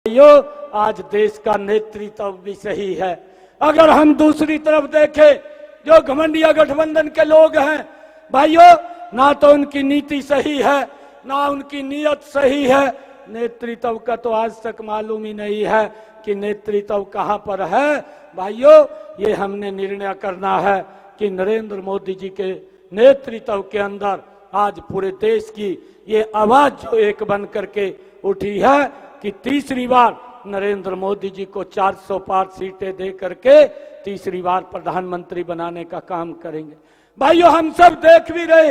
भाइयों, आज देश का नेतृत्व भी सही है। अगर हम दूसरी तरफ देखें, जो घमंडिया गठबंधन के लोग हैं भाइयों, ना तो उनकी नीति सही है, ना उनकी नीयत सही है। नेतृत्व का तो आज तक मालूम ही नहीं है कि नेतृत्व कहां पर है। भाइयों, ये हमने निर्णय करना है कि नरेंद्र मोदी जी के नेतृत्व के अंदर आज पूरे देश की ये आवाज जो एक बन करके उठी है कि तीसरी बार नरेंद्र मोदी जी को 400 पार सीटें दे करके तीसरी बार प्रधानमंत्री बनाने का काम करेंगे। भाइयों, हम सब देख भी रहे,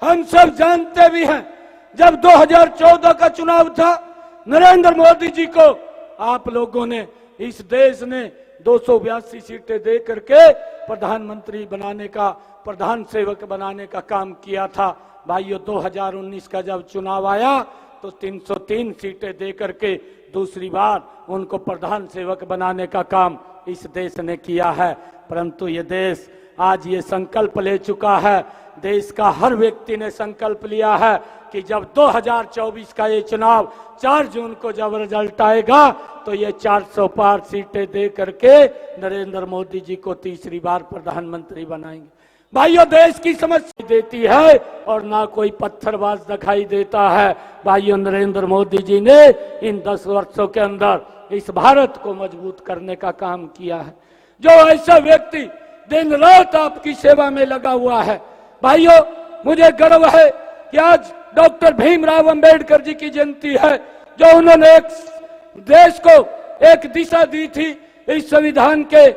हम सब जानते भी हैं, जब 2014 का चुनाव था, नरेंद्र मोदी जी को आप लोगों ने, इस देश ने 282 सीटें दे करके प्रधानमंत्री बनाने का, प्रधान सेवक बनाने का काम किया था। भाइयों, 2019 का जब चुनाव आया तो 303 सीटें दे करके दूसरी बार उनको प्रधान सेवक बनाने का काम इस देश ने किया है। परंतु ये देश आज ये संकल्प ले चुका है, देश का हर व्यक्ति ने संकल्प लिया है कि जब 2024 का ये चुनाव 4 जून को जब रिजल्ट आएगा तो ये 400 पार सीटें दे करके नरेंद्र मोदी जी को तीसरी बार प्रधानमंत्री बनाएंगे। भाइयों, देश की समस्या देती है और ना कोई पत्थरबाज दिखाई देता है। भाइयों, नरेंद्र मोदी जी ने इन 10 वर्षों के अंदर इस भारत को मजबूत करने का काम किया है। जो ऐसा व्यक्ति दिन रात आपकी सेवा में लगा हुआ है, भाइयों, मुझे गर्व है कि आज डॉक्टर भीमराव अंबेडकर जी की जयंती है, जो उन्होंने एक देश को एक दिशा दी थी इस संविधान के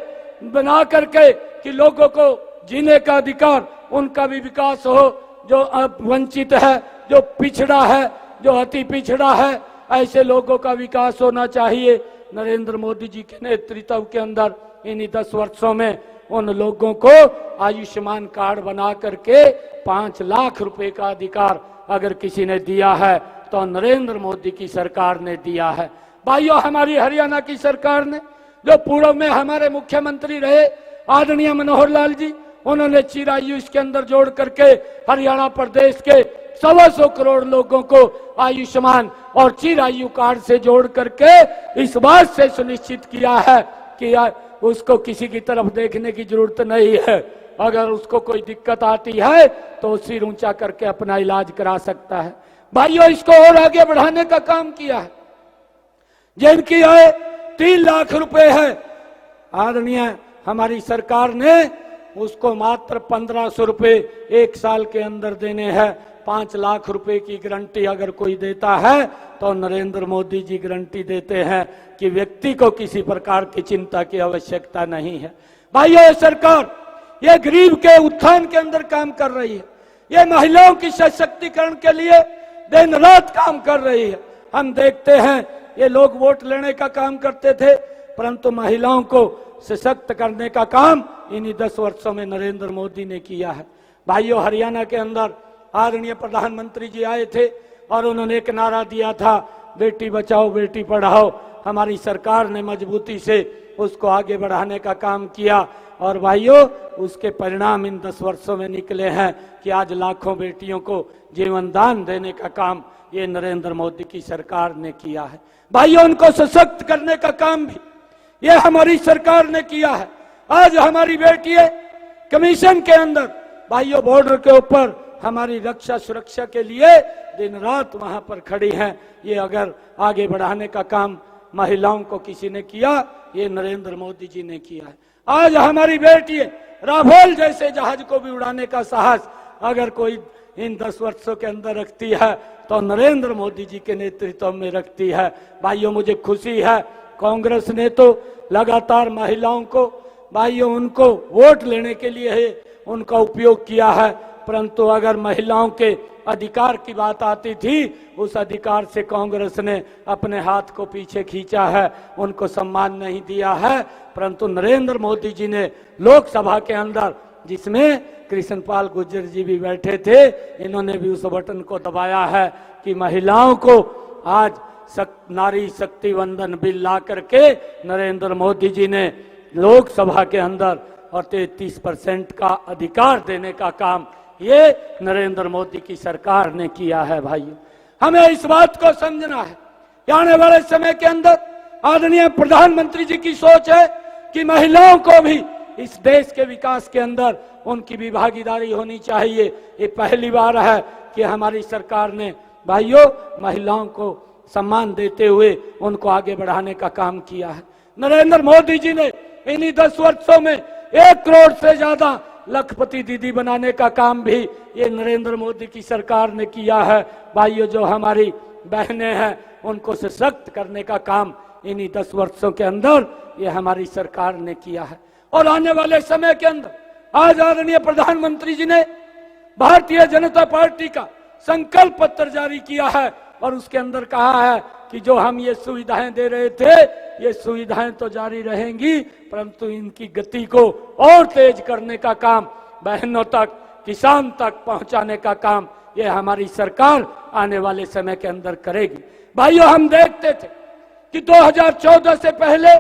बना करके कि लोगों को जीने का अधिकार, उनका भी विकास हो। जो अब वंचित है, जो पिछड़ा है, जो अति पिछड़ा है, ऐसे लोगों का विकास होना चाहिए। नरेंद्र मोदी जी के नेतृत्व के अंदर इन्हीं 10 वर्षों में उन लोगों को आयुष्मान कार्ड बना करके 5 लाख रुपए का अधिकार अगर किसी ने दिया है तो नरेंद्र मोदी की सरकार ने दिया है। भाइयों, हमारी हरियाणा की सरकार ने, जो पूर्व में हमारे मुख्यमंत्री रहे आदरणीय मनोहर लाल जी, उन्होंने चिरायु इसके अंदर जोड़ करके हरियाणा प्रदेश के 125 करोड़ लोगों को आयुष्मान और चिरायु कार्ड से जोड़ करके इस बात से सुनिश्चित किया है कि उसको किसी की तरफ देखने की जरूरत नहीं है। अगर उसको कोई दिक्कत आती है तो सिर ऊंचा करके अपना इलाज करा सकता है। भाइयों, इसको और आगे बढ़ाने का काम किया है। जिनकी आय 3 लाख रुपए है, आदरणीय हमारी सरकार ने उसको मात्र 1500 रुपए 1 साल के अंदर देने हैं। 5 लाख रुपए की गारंटी अगर कोई देता है तो नरेंद्र मोदी जी गारंटी देते हैं कि व्यक्ति को किसी प्रकार की चिंता की आवश्यकता नहीं है। भाइयों, ये सरकार ये गरीब के उत्थान के अंदर काम कर रही है, ये महिलाओं की सशक्तिकरण के लिए दिन रात काम कर रही है। हम देखते हैं ये लोग वोट लेने का काम करते थे, परंतु महिलाओं को सशक्त करने का काम इन्हीं 10 वर्षों में नरेंद्र मोदी ने किया है। भाइयों, हरियाणा के अंदर आदरणीय प्रधानमंत्री जी आए थे और उन्होंने एक नारा दिया था, बेटी बचाओ बेटी पढ़ाओ। हमारी सरकार ने मजबूती से उसको आगे बढ़ाने का काम किया और भाइयों, उसके परिणाम इन 10 वर्षों में निकले हैं कि आज लाखों बेटियों को जीवन दान देने का काम ये नरेंद्र मोदी की सरकार ने किया है। भाइयों, उनको सशक्त करने का काम भी ये हमारी सरकार ने किया है। आज हमारी बेटियां कमीशन के अंदर, भाइयों, बॉर्डर के ऊपर हमारी रक्षा सुरक्षा के लिए दिन रात वहां पर खड़ी हैं। ये अगर आगे बढ़ाने का काम महिलाओं को किसी ने किया, ये नरेंद्र मोदी जी ने किया है। आज हमारी बेटियां राफेल जैसे जहाज को भी उड़ाने का साहस अगर कोई इन 10 वर्षों के अंदर रखती है तो नरेंद्र मोदी जी के नेतृत्व में रखती है। भाइयों, मुझे खुशी है, कांग्रेस ने तो लगातार महिलाओं को, भाइयों, उनको वोट लेने के लिए है उनका उपयोग किया है, परंतु अगर महिलाओं के अधिकार की बात आती थी, उस अधिकार से कांग्रेस ने अपने हाथ को पीछे खींचा है, उनको सम्मान नहीं दिया है। परंतु नरेंद्र मोदी जी ने लोकसभा के अंदर, जिसमें कृष्णपाल गुर्जर जी भी बैठे थे, इन्होंने भी उस बटन को दबाया है कि महिलाओं को आज नारी शक्ति वंदन बिल ला करके नरेंद्र मोदी जी ने लोकसभा के अंदर और 33% का अधिकार देने का काम ये नरेंद्र मोदी की सरकार ने किया है। भाइयों, हमें इस बात को समझना है आने वाले समय के अंदर आदरणीय प्रधानमंत्री जी की सोच है कि महिलाओं को भी इस देश के विकास के अंदर उनकी भी भागीदारी होनी चाहिए। ये पहली बार है कि हमारी सरकार ने भाइयों महिलाओं को सम्मान देते हुए उनको आगे बढ़ाने का काम किया है। नरेंद्र मोदी जी ने इन्हीं 10 वर्षों में 1 करोड़ से ज्यादा लखपति दीदी बनाने का काम भी ये नरेंद्र मोदी की सरकार ने किया है। भाइयों जो हमारी बहनें हैं उनको सशक्त करने का काम इन्हीं 10 वर्षों के अंदर ये हमारी सरकार ने किया है। और आने वाले समय के अंदर आज आदरणीय प्रधानमंत्री जी ने भारतीय जनता पार्टी का संकल्प पत्र जारी किया है और उसके अंदर कहा है कि जो हम ये सुविधाएं दे रहे थे ये सुविधाएं तो जारी रहेंगी, परंतु इनकी गति को और तेज करने का काम, बहनों तक किसान तक पहुंचाने का काम ये हमारी सरकार आने वाले समय के अंदर करेगी। भाइयों हम देखते थे कि 2014 से पहले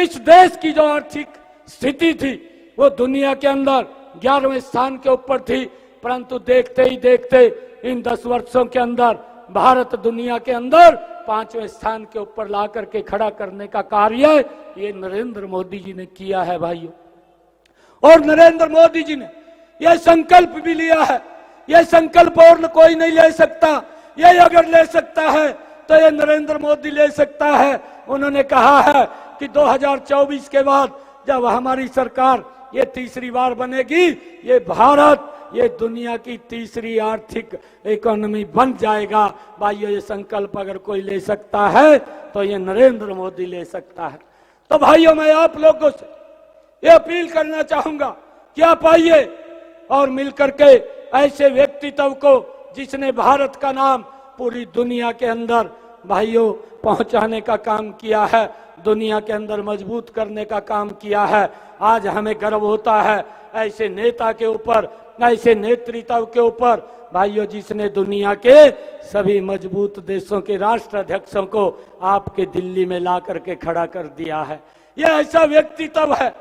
इस देश की जो आर्थिक स्थिति थी वो दुनिया के अंदर 11वें स्थान के ऊपर थी, परंतु देखते ही देखते इन 10 वर्षों के अंदर भारत दुनिया के अंदर 5वें स्थान के ऊपर ला करके खड़ा करने का कार्य ये नरेंद्र मोदी जी ने किया है भाइयों। और नरेंद्र मोदी जी ने यह संकल्प भी लिया है, यह संकल्प और कोई नहीं ले सकता, ये अगर ले सकता है तो ये नरेंद्र मोदी ले सकता है। उन्होंने कहा है कि 2024 के बाद जब हमारी सरकार ये तीसरी बार बनेगी ये भारत ये दुनिया की तीसरी आर्थिक इकोनॉमी बन जाएगा। भाइयों ये संकल्प अगर कोई ले सकता है तो ये नरेंद्र मोदी ले सकता है। तो भाइयों मैं आप लोगों से ये अपील करना चाहूंगा कि आप आइए और मिलकर के ऐसे व्यक्तित्व को जिसने भारत का नाम पूरी दुनिया के अंदर भाइयों पहुंचाने का काम किया है, दुनिया के अंदर मजबूत करने का काम किया है। आज हमें गर्व होता है ऐसे नेता के ऊपर, ऐसे नेतृत्व के ऊपर भाइयों जिसने दुनिया के सभी मजबूत देशों के राष्ट्राध्यक्षों को आपके दिल्ली में ला करके खड़ा कर दिया है। यह ऐसा व्यक्तित्व है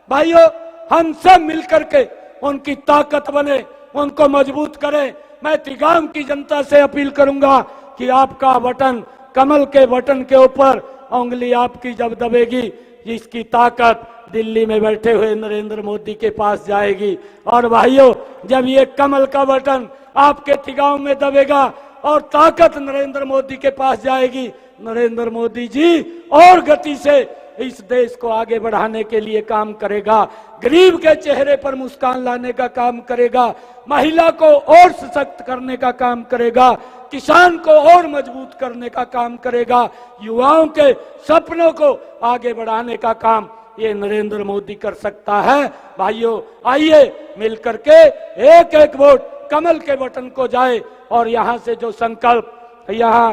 भाइयों, हम सब मिलकर के उनकी ताकत बने, उनको मजबूत करें। मैं तिगाम की जनता से अपील करूंगा कि आपका बटन, कमल के बटन के ऊपर उंगली आपकी जब दबेगी जिसकी ताकत दिल्ली में बैठे हुए नरेंद्र मोदी के पास जाएगी। और भाइयों जब ये कमल का बटन आपके तिगाम में दबेगा और ताकत नरेंद्र मोदी के पास जाएगी, नरेंद्र मोदी जी और गति से इस देश को आगे बढ़ाने के लिए काम करेगा, गरीब के चेहरे पर मुस्कान लाने का काम करेगा, महिला को और सशक्त करने का काम करेगा, किसान को और मजबूत करने का काम करेगा, युवाओं के सपनों को आगे बढ़ाने का काम ये नरेंद्र मोदी कर सकता है। भाइयों आइए मिलकर के एक एक वोट कमल के बटन को जाए और यहाँ से जो संकल्प यहाँ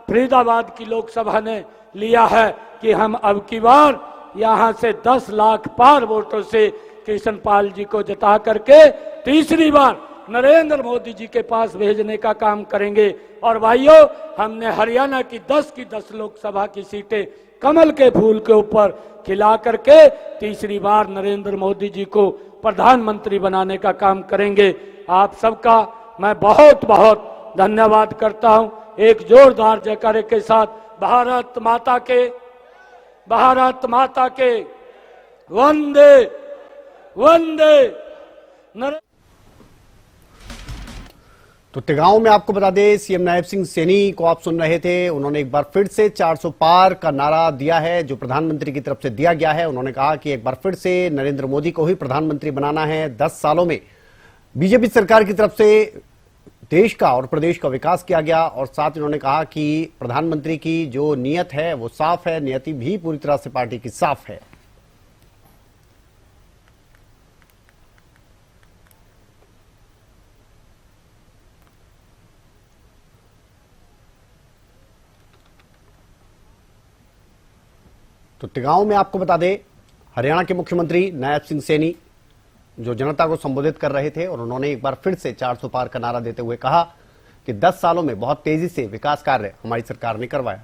फरीदाबाद की लोकसभा ने लिया है कि हम अब की बार यहाँ से 10 लाख पार वोटों से कृष्णपाल जी को जिता करके तीसरी बार नरेंद्र मोदी जी के पास भेजने का काम करेंगे। और भाइयों हमने हरियाणा की 10 लोकसभा की सीटें कमल के फूल के ऊपर खिला करके तीसरी बार नरेंद्र मोदी जी को प्रधानमंत्री बनाने का काम करेंगे। आप सबका मैं बहुत बहुत धन्यवाद करता हूं। एक जोरदार जयकारे के साथ भारत माता के, भारत माता के, वंदे वंदे। तो तिगांव में आपको बता दें सीएम नायब सिंह सैनी को आप सुन रहे थे। उन्होंने एक बार फिर से 400 पार का नारा दिया है जो प्रधानमंत्री की तरफ से दिया गया है। उन्होंने कहा कि एक बार फिर से नरेंद्र मोदी को ही प्रधानमंत्री बनाना है। 10 सालों में बीजेपी सरकार की तरफ से देश का और प्रदेश का विकास किया गया। और साथ ही उन्होंने कहा कि प्रधानमंत्री की जो नीयत है वो साफ है, नियति भी पूरी तरह से पार्टी की साफ है। तो तिगांव में आपको बता दें हरियाणा के मुख्यमंत्री नायब सिंह सैनी जो जनता को संबोधित कर रहे थे और उन्होंने एक बार फिर से 400 पार का नारा देते हुए कहा कि 10 सालों में बहुत तेजी से विकास कार्य हमारी सरकार ने करवाया।